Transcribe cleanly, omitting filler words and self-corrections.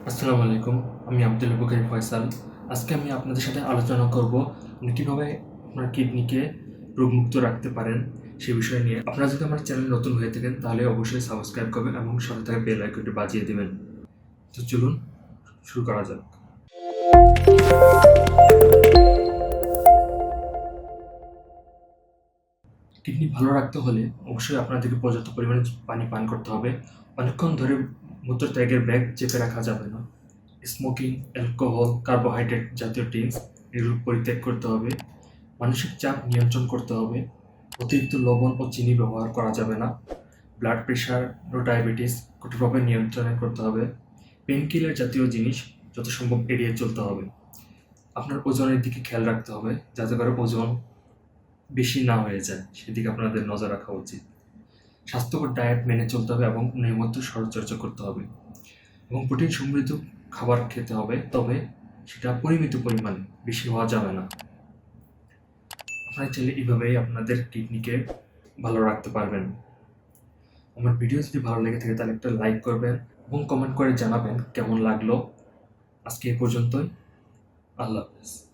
আসসালামু আলাইকুম। আমি আব্দুল বুখারী ফয়সাল। আজকে আমি আপনাদের সাথে আলোচনা করব আপনি কিভাবে আপনার কিডনিকে রোগমুক্ত রাখতে পারেন সে বিষয় নিয়ে। আপনারা যদি আমার চ্যানেল নতুন হয়ে থাকেন তাহলে অবশ্যই সাবস্ক্রাইব করবেন এবং সাথে থাকা বেল আইকনটি বাজিয়ে দিবেন। তো চলুন শুরু করা যাক। কিডনি ভালো রাখতে হলে অবশ্যই আপনাদেরকে পর্যাপ্ত পরিমাণে পানি পান করতে হবে। অনেকক্ষণ ধরে মূত্রত্যাগের ব্যাগ চেপে রাখা যাবে না। স্মোকিং, অ্যালকোহল, কার্বোহাইড্রেট জাতীয় ড্রিঙ্কস এগুলো পরিত্যাগ করতে হবে। মানসিক চাপ নিয়ন্ত্রণ করতে হবে। অতিরিক্ত লবণ ও চিনি ব্যবহার করা যাবে না। ব্লাড প্রেশার ও ডায়াবেটিস কঠোরভাবে নিয়ন্ত্রণে করতে হবে। পেনকিলার জাতীয় জিনিস যত সম্ভব এড়িয়ে চলতে হবে। আপনার ওজনের দিকে খেয়াল রাখতে হবে যাতে করে ওজন বেশি না হয়ে যায়, সেদিকে আপনাদের নজর রাখা উচিত। স্বাস্থ্যকর ডায়েট মেনে চলতে হবে এবং নিয়মিত শরীরচর্চা করতে হবে এবং প্রোটিন সমৃদ্ধ খাবার খেতে হবে, তবে সেটা পরিমিত পরিমাণে, বেশি হওয়া যাবে না। আপনারা চাইলে এভাবেই আপনাদের কিডনিকে ভালো রাখতে পারবেন। আমার ভিডিও যদি ভালো লেগে থাকে তাহলে একটা লাইক করবেন এবং কমেন্ট করে জানাবেন কেমন লাগলো। আজকে এই পর্যন্তই। আল্লাহ হাফেজ।